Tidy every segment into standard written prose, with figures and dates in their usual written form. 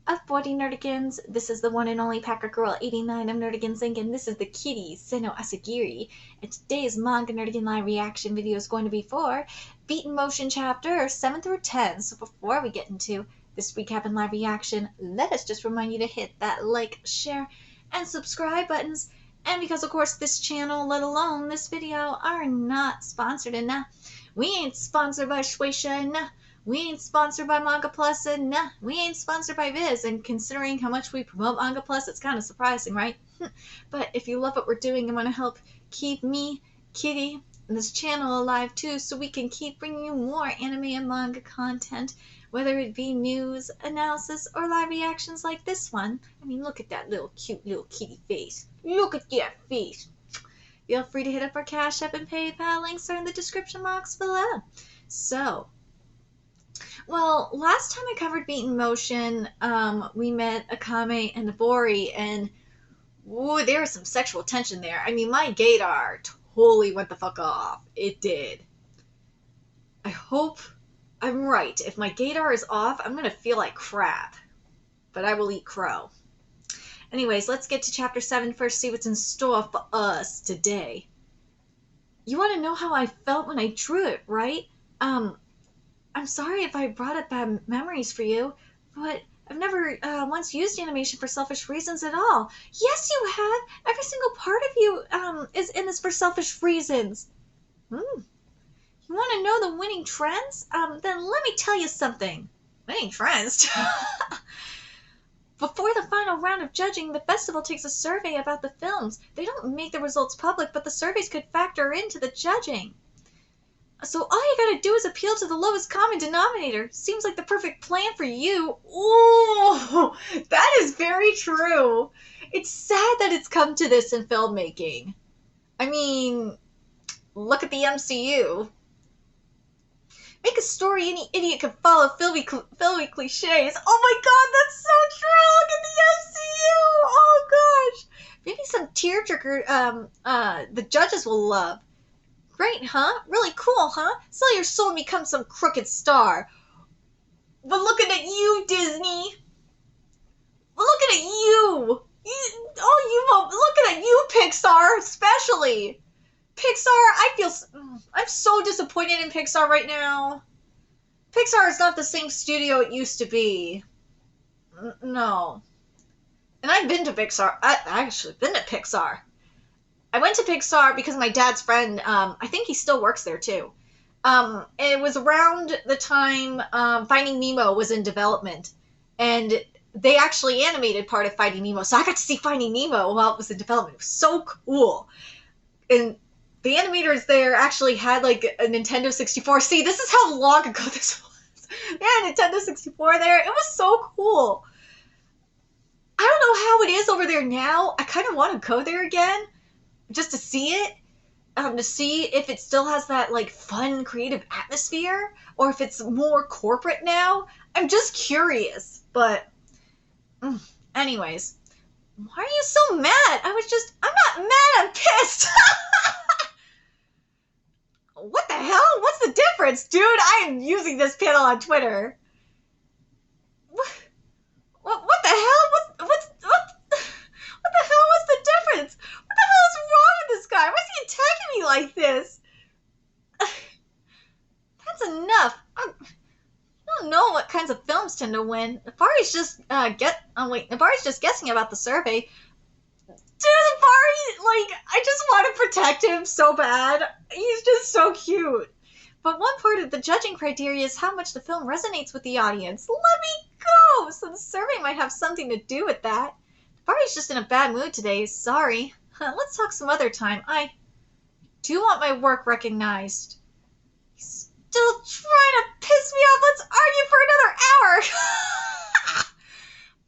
of 40 Nerdigans. This is the one and only Packer Girl 89 of Nerdigans Inc. and this is the kitty, Seno Asagiri. And today's Manga Nerdigan live reaction video is going to be for Beat in Motion chapter 7 through 10. So before we get into this recap and live reaction, let us just remind you to hit that like, share, and subscribe buttons. And because of course this channel, let alone this video, are not sponsored, and we ain't sponsored by Shueisha, we ain't sponsored by Manga Plus, and we ain't sponsored by Viz. And considering how much we promote Manga Plus, it's kind of surprising, right? But if you love what we're doing and want to help keep me, Kitty, and this channel alive too, so we can keep bringing you more anime and manga content, whether it be news, analysis, or live reactions like this one. I mean, look at that little cute little kitty face. Look at that face. Feel free to hit up our Cash App and PayPal. Links are in the description box below. So, well, last time I covered Beat in Motion, we met Akame and Nabori, and whoa, there was some sexual tension there. I mean, my gaydar totally went the fuck off. It did. I hope I'm right. If my gaydar is off, I'm gonna feel like crap. But I will eat crow. Anyways, let's get to chapter 7 first, see what's in store for us today. You want to know how I felt when I drew it, right? I'm sorry if I brought up bad memories for you, but I've never once used animation for selfish reasons at all. Yes, you have! Every single part of you is in this for selfish reasons. You want to know the winning trends? Then let me tell you something. Winning trends? Before the final round of judging, the festival takes a survey about the films. They don't make the results public, but the surveys could factor into the judging. So all you gotta do is appeal to the lowest common denominator. Seems like the perfect plan for you. Ooh, that is very true. It's sad that it's come to this in filmmaking. I mean, look at the MCU. Make a story any idiot can follow, filmy cliches. Oh my god, that's so true! Look at the MCU! Oh gosh! Maybe some tearjerker the judges will love. Great, huh? Really cool, huh? Sell your soul and become some crooked star. But looking at you, Disney! Looking at you! Looking at you, Pixar, especially! Pixar, I'm so disappointed in Pixar right now. Pixar is not the same studio it used to be. No. And I've been to Pixar. I actually been to Pixar. I went to Pixar because my dad's friend, I think he still works there too. It was around the time Finding Nemo was in development. And they actually animated part of Finding Nemo. So I got to see Finding Nemo while it was in development. It was so cool. And the animators there actually had like a Nintendo 64. See, this is how long ago this was. They had a Nintendo 64 there. It was so cool. I don't know how it is over there now. I kind of want to go there again just to see it. To see if it still has that like fun, creative atmosphere or if it's more corporate now. I'm just curious. But anyways, why are you so mad? I'm not mad, I'm pissed. What the hell? What's the difference? Dude, I am using this panel on Twitter. What the hell? What the hell? What's the difference? What the hell is wrong with this guy? Why is he attacking me like this? That's enough. I don't know what kinds of films tend to win. Nabari's just Nabari's just guessing about the survey. Dude, Nabari, like, I just want to protect him so bad. He's just so cute. But one part of the judging criteria is how much the film resonates with the audience. Let me go! So the survey might have something to do with that. Nabari's just in a bad mood today. Sorry. Let's talk some other time. I do want my work recognized. He's still trying to piss me off. Let's argue for another hour.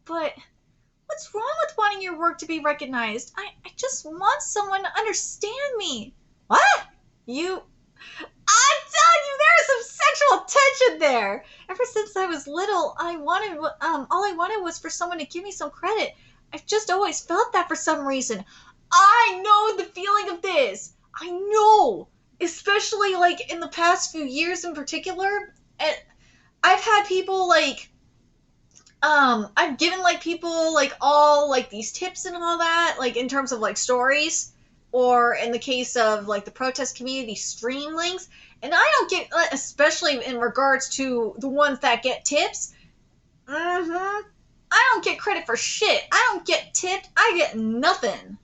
But what's wrong with wanting your work to be recognized? I just want someone to understand me. What? I'm telling you, there is some sexual tension there. Ever since I was little, all I wanted was for someone to give me some credit. I've just always felt that for some reason. I know the feeling of this. I know. Especially, like, in the past few years in particular. I've had people, like, I've given like people like all like these tips and all that, like in terms of like stories, or in the case of like the protest community stream links, and I don't get, especially in regards to the ones that get tips. I don't get credit for shit. I don't get tipped. I get nothing.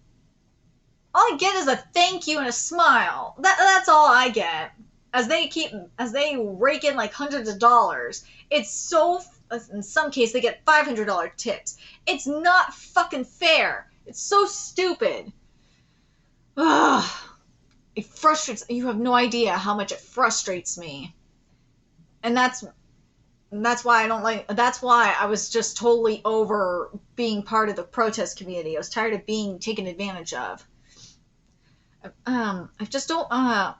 All I get is a thank you and a smile. That's all I get. As they rake in like hundreds of dollars. It's so, in some cases they get $500 tips. It's not fucking fair. It's so stupid. Ugh. It frustrates. You have no idea how much it frustrates me. And that's why I don't like. That's why I was just totally over being part of the protest community. I was tired of being taken advantage of. I just don't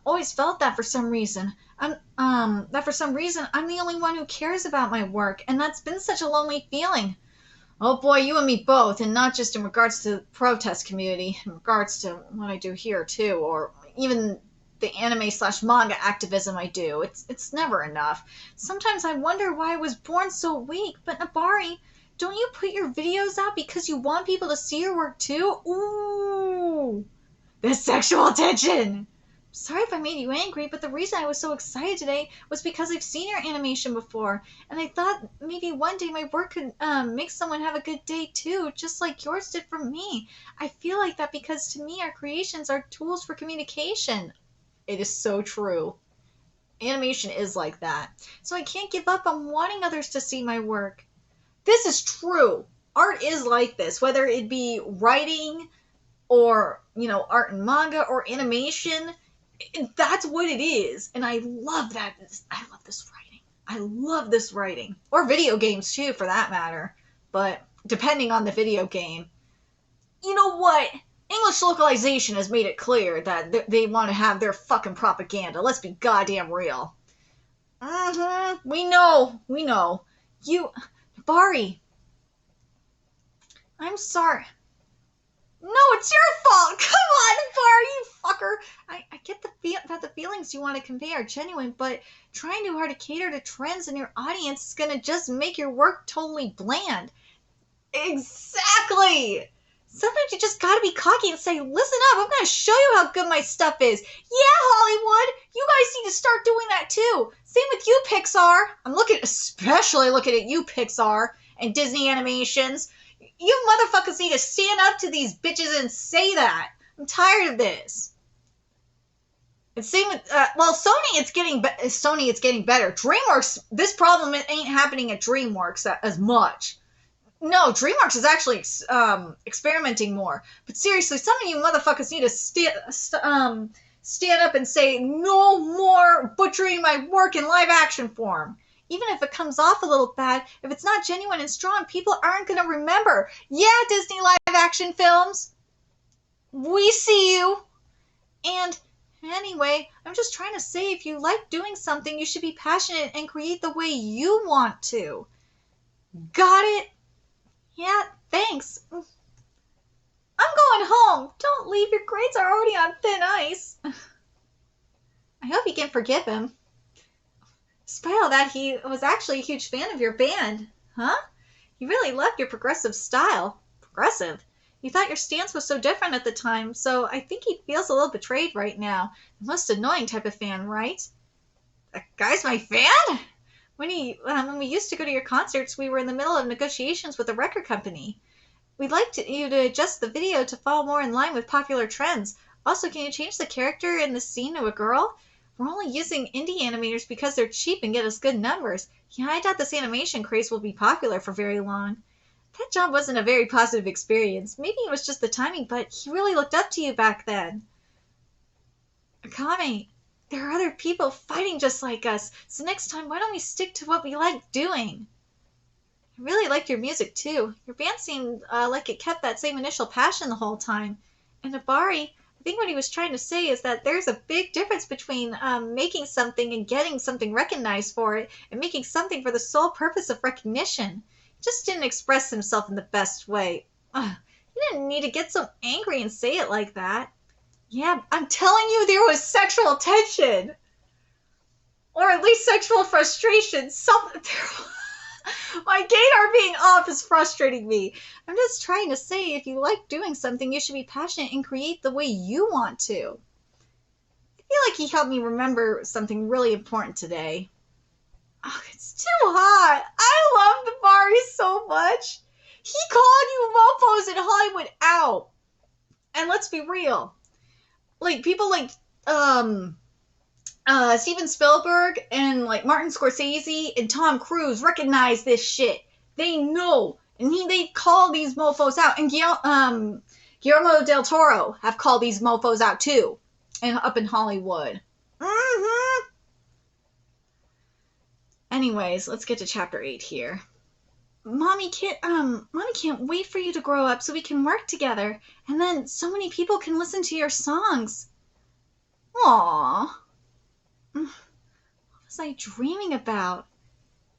always felt that for some reason. I'm the only one who cares about my work, and that's been such a lonely feeling. Oh boy, you and me both, and not just in regards to the protest community, in regards to what I do here too, or even the anime/manga activism I do. It's never enough. Sometimes I wonder why I was born so weak, but Nabari, don't you put your videos out because you want people to see your work too? Ooh. This sexual tension! Sorry if I made you angry, but the reason I was so excited today was because I've seen your animation before, and I thought maybe one day my work could make someone have a good day too, just like yours did for me. I feel like that because to me our creations are tools for communication. It is so true. Animation is like that. So I can't give up on wanting others to see my work. This is true. Art is like this, whether it be writing, or art and manga or animation. That's what it is, and I love that. I love this writing, or video games too for that matter, but depending on the video game. You know what, English localization has made it clear that they want to have their fucking propaganda. Let's be goddamn real. We know. Bari, I'm sorry. No, it's your fault. Come on, Bar, you fucker. I get that the feelings you want to convey are genuine, but trying too hard to cater to trends in your audience is gonna just make your work totally bland. Exactly. Sometimes you just gotta be cocky and say, listen up, I'm gonna show you how good my stuff is. Yeah, Hollywood, you guys need to start doing that too. Same with you, Pixar. I'm especially looking at you, Pixar, and Disney Animations. You motherfuckers need to stand up to these bitches and say that. I'm tired of this. It's same with Sony. It's getting better. DreamWorks. This problem ain't happening at DreamWorks as much. No, DreamWorks is actually experimenting more. But seriously, some of you motherfuckers need to stand up and say no more butchering my work in live action form. Even if it comes off a little bad, if it's not genuine and strong, people aren't going to remember. Yeah, Disney live action films. We see you. And anyway, I'm just trying to say if you like doing something, you should be passionate and create the way you want to. Got it? Yeah, thanks. I'm going home. Don't leave. Your grades are already on thin ice. I hope you can forgive him. Despite all that, he was actually a huge fan of your band. Huh? He really loved your progressive style. Progressive? He thought your stance was so different at the time, so I think he feels a little betrayed right now. The most annoying type of fan, right? That guy's my fan? When we used to go to your concerts, we were in the middle of negotiations with a record company. We'd like you to adjust the video to fall more in line with popular trends. Also, can you change the character in the scene to a girl? We're only using indie animators because they're cheap and get us good numbers. Yeah, I doubt this animation craze will be popular for very long. That job wasn't a very positive experience. Maybe it was just the timing, but he really looked up to you back then. Akame, there are other people fighting just like us, so next time why don't we stick to what we like doing? I really liked your music too. Your band seemed like it kept that same initial passion the whole time. And Abari, I think what he was trying to say is that there's a big difference between making something and getting something recognized for it, and making something for the sole purpose of recognition. He just didn't express himself in the best way. He didn't need to get so angry and say it like that. Yeah, I'm telling you, there was sexual tension. Or at least sexual frustration. My gaydar being off is frustrating me. I'm just trying to say, if you like doing something, you should be passionate and create the way you want to. I feel like he helped me remember something really important today. Oh, it's too hot. I love the Bari so much. He called you mofos in Hollywood out. And let's be real. Like, people like, Steven Spielberg and like Martin Scorsese and Tom Cruise recognize this shit. They know. And they call these mofos out. And Guillermo del Toro have called these mofos out too. And up in Hollywood. Mm-hmm. Anyways, let's get to chapter 8 here. Mommy can't wait for you to grow up so we can work together. And then so many people can listen to your songs. Aww. What was I dreaming about?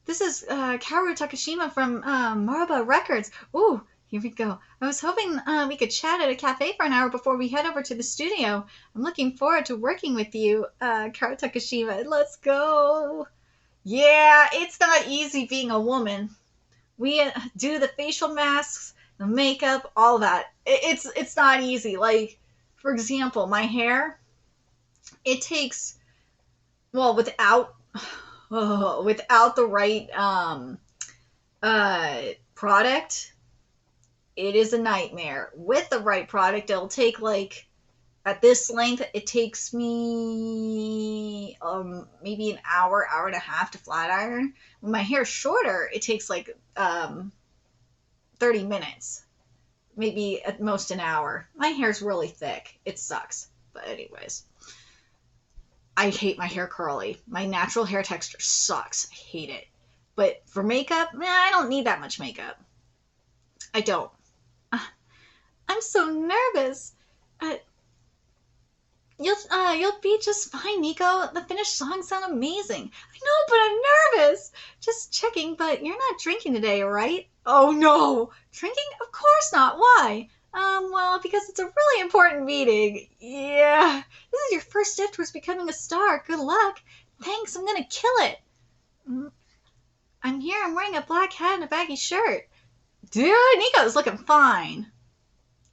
This is Kaoru Takashima from Maraba Records. Ooh, here we go. I was hoping we could chat at a cafe for an hour before we head over to the studio. I'm looking forward to working with you, Kaoru Takashima. Let's go. Yeah, it's not easy being a woman. We do the facial masks, the makeup, all that. It's not easy. Like, for example, my hair, it takes, well, without the right product, it is a nightmare. With the right product, it'll take, like, at this length, it takes me maybe an hour and a half to flat iron. When my hair's shorter, it takes like 30 minutes, maybe at most an hour. My hair's really thick. It sucks. But anyways, I hate my hair curly. My natural hair texture sucks. I hate it. But for makeup, I don't need that much makeup. I don't. I'm so nervous. You'll be just fine, Nico. The finished songs sound amazing. I know, but I'm nervous. Just checking, but you're not drinking today, right? Oh, no. Drinking? Of course not. Why? Well, because it's a really important meeting. Yeah. This is your first step towards becoming a star. Good luck. Thanks, I'm gonna kill it. I'm here. I'm wearing a black hat and a baggy shirt. Dude, Nico's looking fine.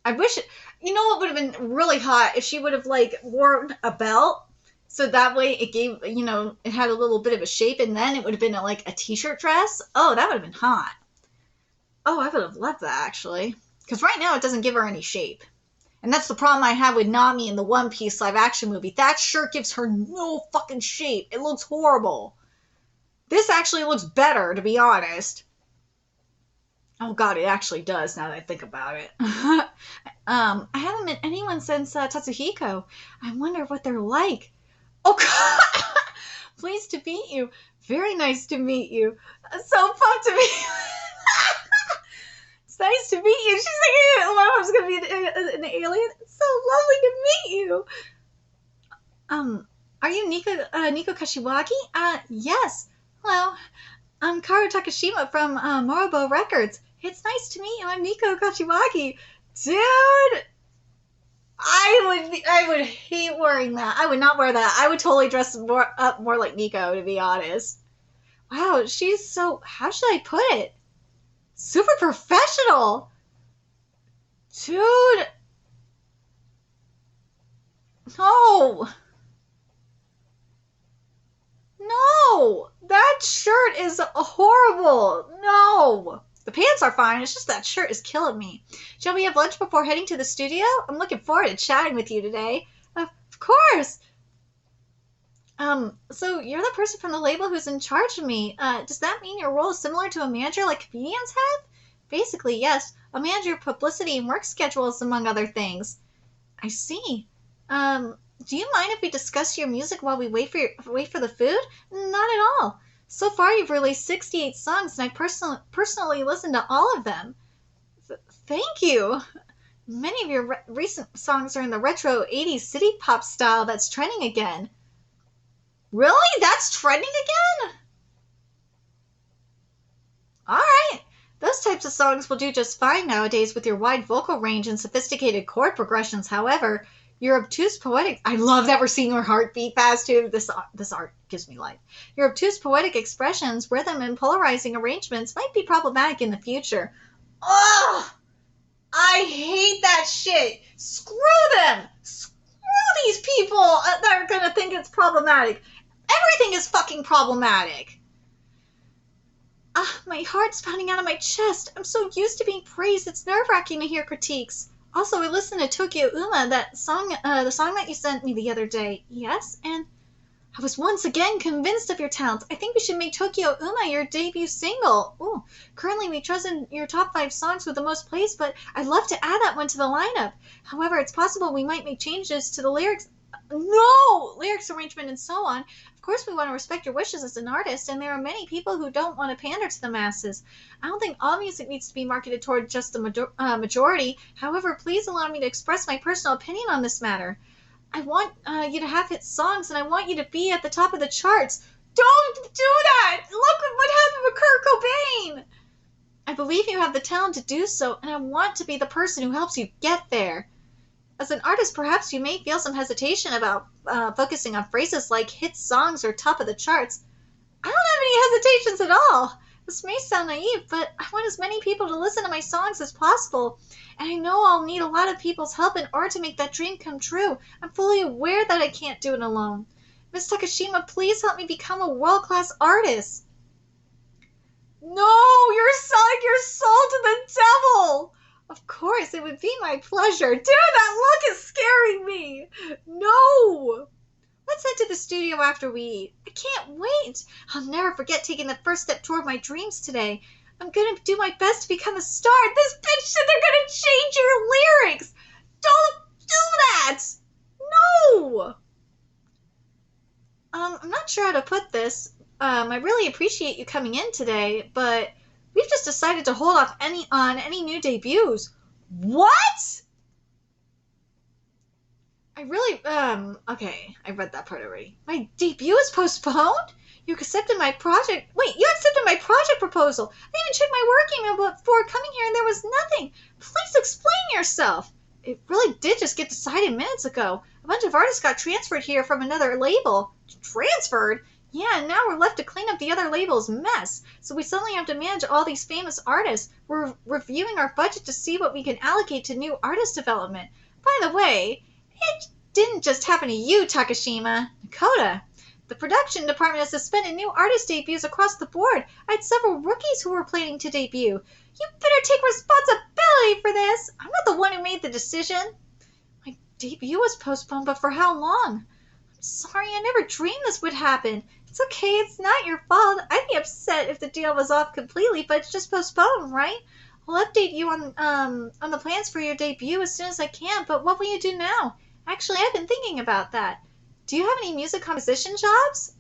I wish it... You know what would have been really hot if she would have, like, worn a belt, so that way it gave, you know, it had a little bit of a shape, and then it would have been, like, a t-shirt dress. Oh, that would have been hot. Oh, I would have loved that, actually. Because right now it doesn't give her any shape. And that's the problem I have with Nami in the One Piece live-action movie. That shirt gives her no fucking shape. It looks horrible. This actually looks better, to be honest. Oh god, it actually does, now that I think about it. I haven't met anyone since Tatsuhiko. I wonder what they're like. Oh god! Pleased to meet you. Very nice to meet you. So pumped to meet you. It's nice to meet you. She's like, oh, I was going to be an alien. It's so lovely to meet you. Are you Nico Kashiwagi? Yes. Hello. I'm Kaoru Takashima from Maraba Records. It's nice to meet you. I'm Nico Kashiwagi. Dude! I would hate wearing that. I would not wear that. I would totally dress up more like Nico, to be honest. Wow, she's so... How should I put it? Super professional! Dude! No! No! That shirt is horrible! No! The pants are fine, it's just that shirt is killing me. Shall we have lunch before heading to the studio? I'm looking forward to chatting with you today. Of course! So you're the person from the label who's in charge of me. Does that mean your role is similar to a manager like comedians have? Basically, yes. A manager of publicity and work schedules, among other things. I see. Do you mind if we discuss your music while we wait for the food? Not at all. So far, you've released 68 songs, and I personally listened to all of them. Thank you. Many of your recent songs are in the retro 80s city pop style that's trending again. Really? That's trending again? Alright. Those types of songs will do just fine nowadays with your wide vocal range and sophisticated chord progressions. However, Your obtuse poetic... I love that we're seeing her heartbeat fast, too. This art gives me life. Your obtuse poetic expressions, rhythm, and polarizing arrangements might be problematic in the future. Ugh! I hate that shit. Screw them. Screw these people that are going to think it's problematic. Everything is fucking problematic. My heart's pounding out of my chest. I'm so used to being praised. It's nerve-wracking to hear critiques. Also, I listened to Tokyo Uma, that song, the song that you sent me the other day. Yes, and I was once again convinced of your talents. I think we should make Tokyo Uma your debut single. Ooh, currently we've chosen your top 5 songs with the most plays, but I'd love to add that one to the lineup. However, it's possible we might make changes to the lyrics. No! Lyrics arrangement and so on. Of course, we want to respect your wishes as an artist, and there are many people who don't want to pander to the masses. I don't think all music needs to be marketed toward just the majority. However, please allow me to express my personal opinion on this matter. I want you to have hit songs, and I want you to be at the top of the charts. Don't do that! Look what happened with Kurt Cobain! I believe you have the talent to do so, and I want to be the person who helps you get there. As an artist, perhaps you may feel some hesitation about focusing on phrases like hit songs or top of the charts. I don't have any hesitations at all. This may sound naive, but I want as many people to listen to my songs as possible. And I know I'll need a lot of people's help in order to make that dream come true. I'm fully aware that I can't do it alone. Ms. Takashima, please help me become a world-class artist. No, you're selling your soul to the devil! Of course, it would be my pleasure. Dude, that look is scaring me. No! Let's head to the studio after we eat. I can't wait. I'll never forget taking the first step toward my dreams today. I'm going to do my best to become a star. This bitch said they're going to change your lyrics. Don't do that. No. I'm not sure how to put this. I really appreciate you coming in today, but we've just decided to hold off on any new debuts. What? I really, okay, I read that part already. My debut is postponed? You accepted my project. Wait, you accepted my project proposal. I even checked my work email before coming here and there was nothing. Please explain yourself. It really did just get decided minutes ago. A bunch of artists got transferred here from another label. Transferred? Yeah, and now we're left to clean up the other label's mess. So we suddenly have to manage all these famous artists. We're reviewing our budget to see what we can allocate to new artist development. By the way, it didn't just happen to you, Takashima. Nakota. The production department has suspended new artist debuts across the board. I had several rookies who were planning to debut. You better take responsibility for this. I'm not the one who made the decision. My debut was postponed, but for how long? I'm sorry, I never dreamed this would happen. It's okay, it's not your fault. I'd be upset if the deal was off completely, but it's just postponed, right? I'll update you on the plans for your debut as soon as I can, but what will you do now? Actually, I've been thinking about that. Do you have any music composition jobs?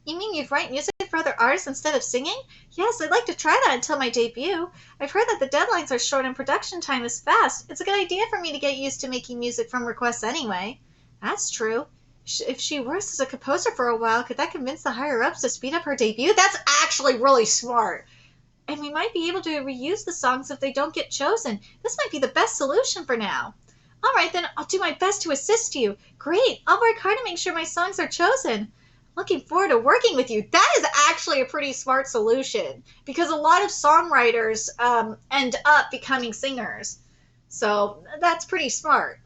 You mean you'd write music for other artists instead of singing? Yes, I'd like to try that until my debut. I've heard that the deadlines are short and production time is fast. It's a good idea for me to get used to making music from requests anyway. That's true. If she works as a composer for a while, could that convince the higher-ups to speed up her debut? That's actually really smart. And we might be able to reuse the songs if they don't get chosen. This might be the best solution for now. All right, then I'll do my best to assist you. Great. I'll work hard to make sure my songs are chosen. Looking forward to working with you. That is actually a pretty smart solution because a lot of songwriters end up becoming singers. So that's pretty smart.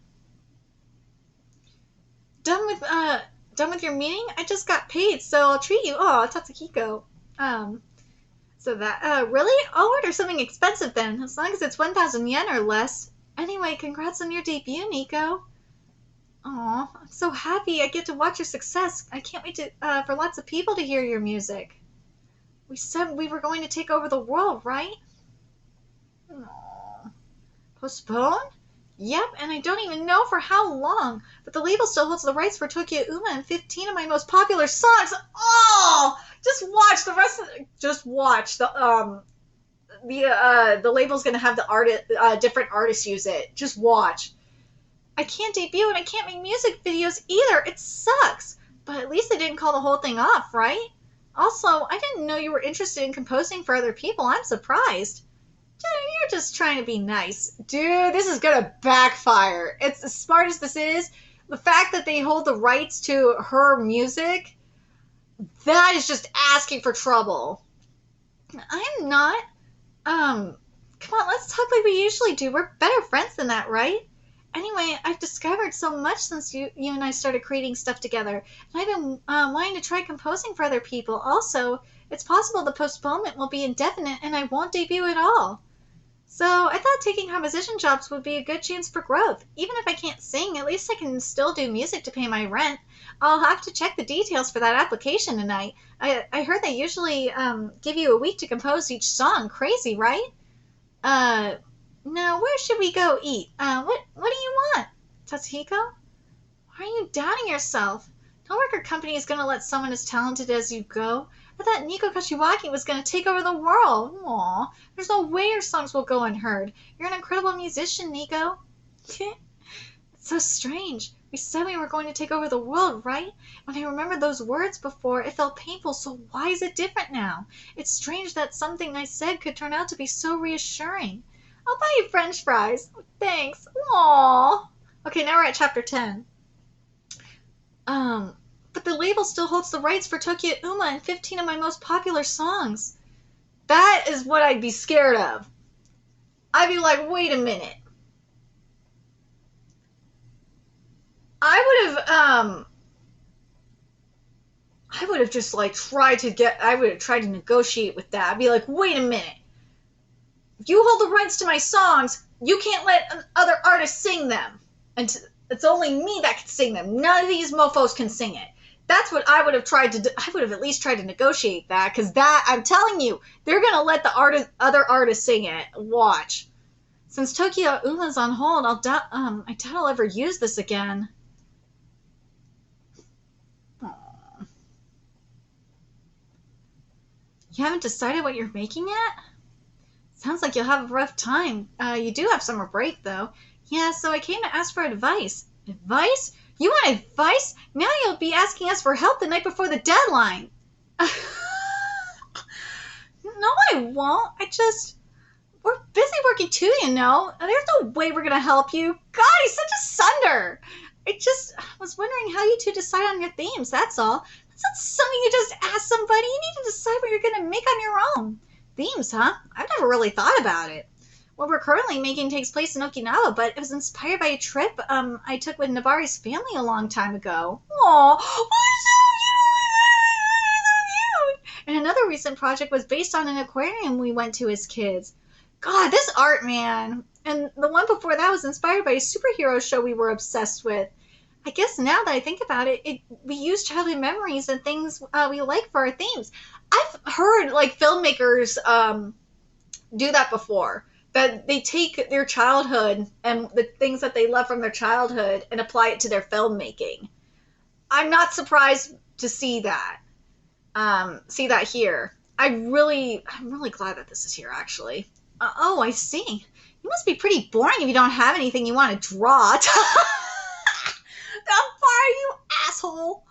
Done with your meeting? I just got paid, so I'll treat you. Oh, Tatsuhiko. So that, really? I'll order something expensive then, as long as it's 1,000 yen or less. Anyway, congrats on your debut, Nico. Aw, I'm so happy I get to watch your success. I can't wait for lots of people to hear your music. We said we were going to take over the world, right? Aww. Postponed? Yep, and I don't even know for how long. But the label still holds the rights for Tokyo Uma and 15 of my most popular songs. Oh! Just watch the rest of just watch the label's gonna have the different artists use it. Just watch. I can't debut and I can't make music videos either. It sucks. But at least they didn't call the whole thing off, right? Also, I didn't know you were interested in composing for other people. I'm surprised. were just trying to be nice. Dude, this is gonna backfire. It's as smart as this is. The fact that they hold the rights to her music, that is just asking for trouble. I'm not. Come on, let's talk like we usually do. We're better friends than that, right? Anyway, I've discovered so much since you and I started creating stuff together. And I've been wanting to try composing for other people. Also, it's possible the postponement will be indefinite and I won't debut at all. So I thought taking composition jobs would be a good chance for growth. Even if I can't sing, at least I can still do music to pay my rent. I'll have to check the details for that application tonight. I heard they usually give you a week to compose each song. Crazy, right? Now where should we go eat? What do you want? Tatsuhiko? Why are you doubting yourself? No record company is going to let someone as talented as you go. I thought Nico Kashiwagi was going to take over the world. Aw, there's no way your songs will go unheard. You're an incredible musician, Nico. It's so strange. We said we were going to take over the world, right? When I remembered those words before, it felt painful, so why is it different now? It's strange that something I said could turn out to be so reassuring. I'll buy you french fries. Thanks. Aww. Okay, now we're at chapter 10. But the label still holds the rights for Tokyo Uma and 15 of my most popular songs. That is what I'd be scared of. I'd be like, wait a minute. I would have just like I would have tried to negotiate with that. I'd be like, wait a minute. You hold the rights to my songs, you can't let other artists sing them. And it's only me that can sing them. None of these mofos can sing it. That's what I would have tried to do. I would have at least tried to negotiate that, because that, I'm telling you, they're going to let the other artists sing it. Watch. Since Tokyo Uma's on hold, I doubt I'll ever use this again. Aww. You haven't decided what you're making yet? Sounds like you'll have a rough time. You do have summer break, though. Yeah, so I came to ask for advice. Advice? You want advice? Now you'll be asking us for help the night before the deadline. No, I won't. We're busy working too, you know. There's no way we're going to help you. God, he's such a sunder. I was wondering how you two decide on your themes, that's all. That's not something you just ask somebody. You need to decide what you're going to make on your own. Themes, huh? I've never really thought about it. What we're currently making takes place in Okinawa, but it was inspired by a trip I took with Nabari's family a long time ago. Aww, so cute! And another recent project was based on an aquarium we went to as kids. God, this art, man. And the one before that was inspired by a superhero show we were obsessed with. I guess now that I think about it, we use childhood memories and things we like for our themes. I've heard like filmmakers do that before. That they take their childhood and the things that they love from their childhood and apply it to their filmmaking. I'm not surprised to see that. See that here. I'm really glad that this is here, actually. Oh, I see. You must be pretty boring if you don't have anything you want to draw. How far are you, asshole?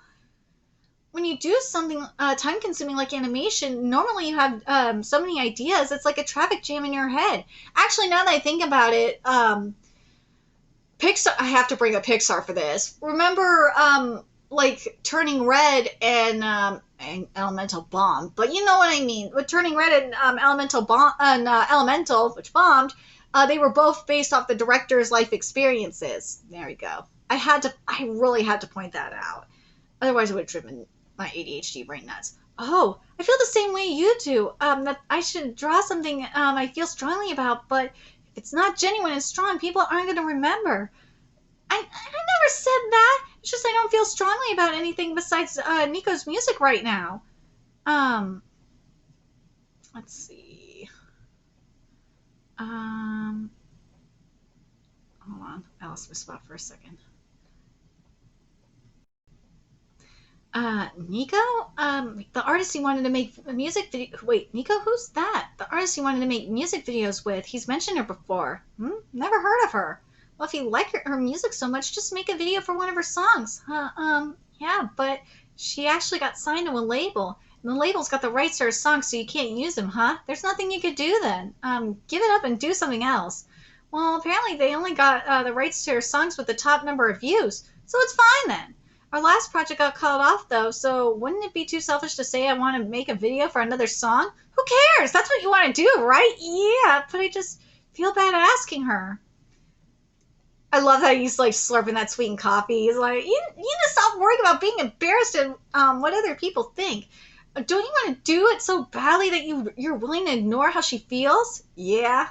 When you do something time-consuming like animation, normally you have so many ideas, it's like a traffic jam in your head. Actually, now that I think about it, Pixar, I have to bring up Pixar for this. Remember, like, Turning Red and Elemental Bomb, but you know what I mean. With Turning Red and Elemental, which bombed, they were both based off the director's life experiences. There we go. I really had to point that out. Otherwise, it would have driven my ADHD brain nuts. Oh, I feel the same way you do. That I should draw something I feel strongly about, but if it's not genuine and strong, people aren't going to remember. I never said that. It's just I don't feel strongly about anything besides Nico's music right now. Let's see. Hold on. I lost my spot for a second. Nico? The artist he wanted to make a music video. Wait, Nico? Who's that? The artist he wanted to make music videos with. He's mentioned her before. Never heard of her. Well, if you like her music so much, just make a video for one of her songs. Yeah, but she actually got signed to a label. The label's got the rights to her songs, so you can't use them, huh? There's nothing you could do then. Give it up and do something else. Well, apparently they only got the rights to her songs with the top number of views, so it's fine then. Our last project got called off, though, so wouldn't it be too selfish to say I want to make a video for another song? Who cares? That's what you want to do, right? Yeah, but I just feel bad asking her. I love how he's like slurping that sweetened coffee. He's like, you need to stop worrying about being embarrassed and what other people think. Don't you want to do it so badly that you're willing to ignore how she feels? Yeah.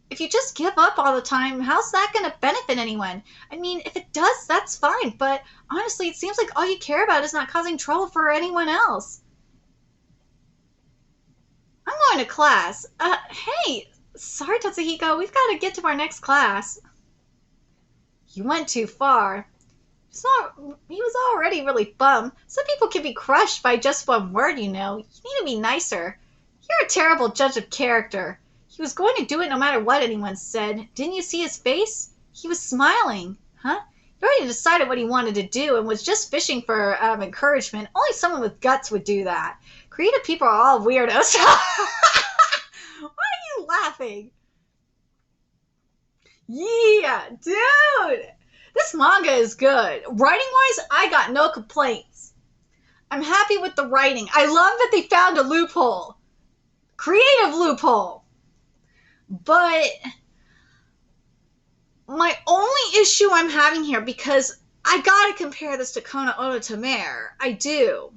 If you just give up all the time, how's that going to benefit anyone? I mean, if it does, that's fine. But honestly, it seems like all you care about is not causing trouble for anyone else. I'm going to class. Hey, sorry, Tatsuhiko. We've got to get to our next class. You went too far. He was already really bummed. Some people can be crushed by just one word, you know. You need to be nicer. You're a terrible judge of character. He was going to do it no matter what anyone said. Didn't you see his face? He was smiling. Huh? He already decided what he wanted to do and was just fishing for encouragement. Only someone with guts would do that. Creative people are all weirdos. Why are you laughing? Yeah, dude! This manga is good. Writing-wise, I got no complaints. I'm happy with the writing. I love that they found a loophole. Creative loophole. But my only issue I'm having here, because I gotta compare this to Kona Onotamare, I do,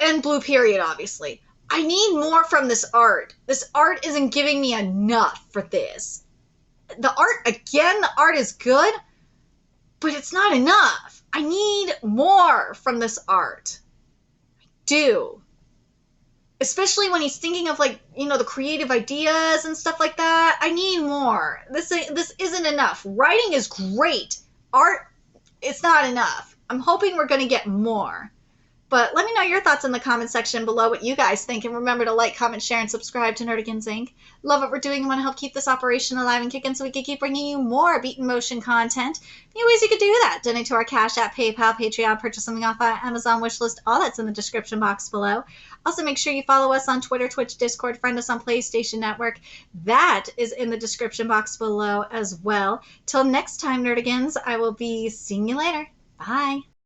and Blue Period, obviously. I need more from this art. This art isn't giving me enough for this. The art is good, but it's not enough. I need more from this art. I do. Especially when he's thinking of, like, you know, the creative ideas and stuff like that. I need more. This isn't enough. Writing is great. Art, it's not enough. I'm hoping we're going to get more. But let me know your thoughts in the comment section below, what you guys think. And remember to like, comment, share, and subscribe to Nerdigans Inc. Love what we're doing and want to help keep this operation alive and kicking so we can keep bringing you more Beat in Motion content. New ways you could do that: donate to our Cash App, PayPal, Patreon, purchase something off our Amazon wishlist. All that's in the description box below. Also, make sure you follow us on Twitter, Twitch, Discord, friend us on PlayStation Network. That is in the description box below as well. Till next time, Nerdigans, I will be seeing you later. Bye.